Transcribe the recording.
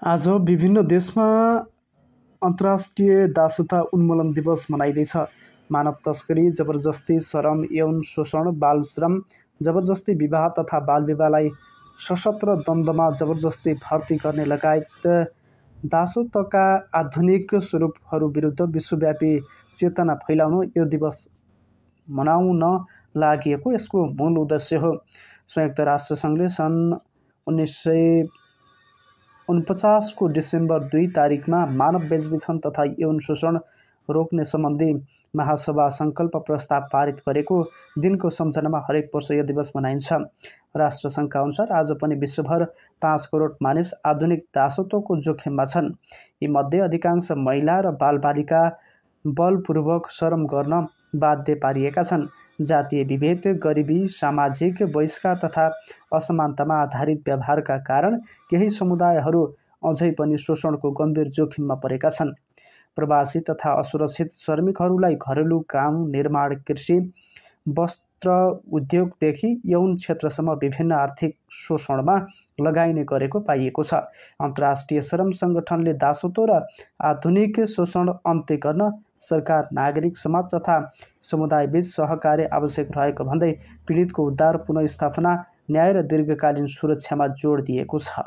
आज विभिन्न देशमा अन्तर्राष्ट्रिय दासता उन्मूलन दिवस मनाइँदैछ। मानव तस्करी, जबरजस्ती श्रम, यौन शोषण, बाल श्रम, जबरजस्ती विवाह तथा बाल विवाहलाई सशस्त्र द्वन्द्वमा जबरजस्ती भर्ती गर्ने लगायत दासत्वका आधुनिक स्वरूपहरू विरुद्ध विश्वव्यापी चेतना फैलाउन यो दिवस मनाउन लागि यसको मूल उद्देश्य हो। संयुक्त राष्ट्रसङ्घले सन् 1949 को डिसेम्बर 2 तारिकमा मानव बेचबिखन तथा यौन शोषण रोक्ने सम्बन्धी महासभा सङ्कल्प प्रस्ताव पारित गरेको दिनको सम्झनामा हरेक वर्ष यो दिवस मनाइन्छ। राष्ट्रसङ्घका अनुसार आज पनि विश्वभर 5 करोड मानिस आधुनिक दासत्वको जोखिममा छन्। यीमध्ये अधिकांश महिला र बालबालिका बलपूर्वक श्रम गर्न बाध्य पारिएका छन्। जातीय विभेद, गरिबी, सामाजिक बहिष्कार तथा असमानतामा आधारित व्यवहारका कारण केही समुदायहरू अझै पनि शोषणको गम्भीर जोखिममा परेका छन्। प्रवासी तथा असुरक्षित श्रमिकहरूलाई घरेलु काम, निर्माण, कृषि, वस्त्र उद्योगदेखि यौन क्षेत्रसम्म विभिन्न आर्थिक शोषणमा लगाइने गरेको पाइएको छ। अन्तर्राष्ट्रिय श्रम सङ्गठनले दासत्व र आधुनिक शोषण अन्त्य गर्न सरकार, नागरिक समाज तथा समुदायबीच सहकार्य आवश्यक रहेको भन्दै पीडितको उद्धार, पुनर्स्थापना, न्याय र दीर्घकालीन सुरक्षामा जोड दिएको छ।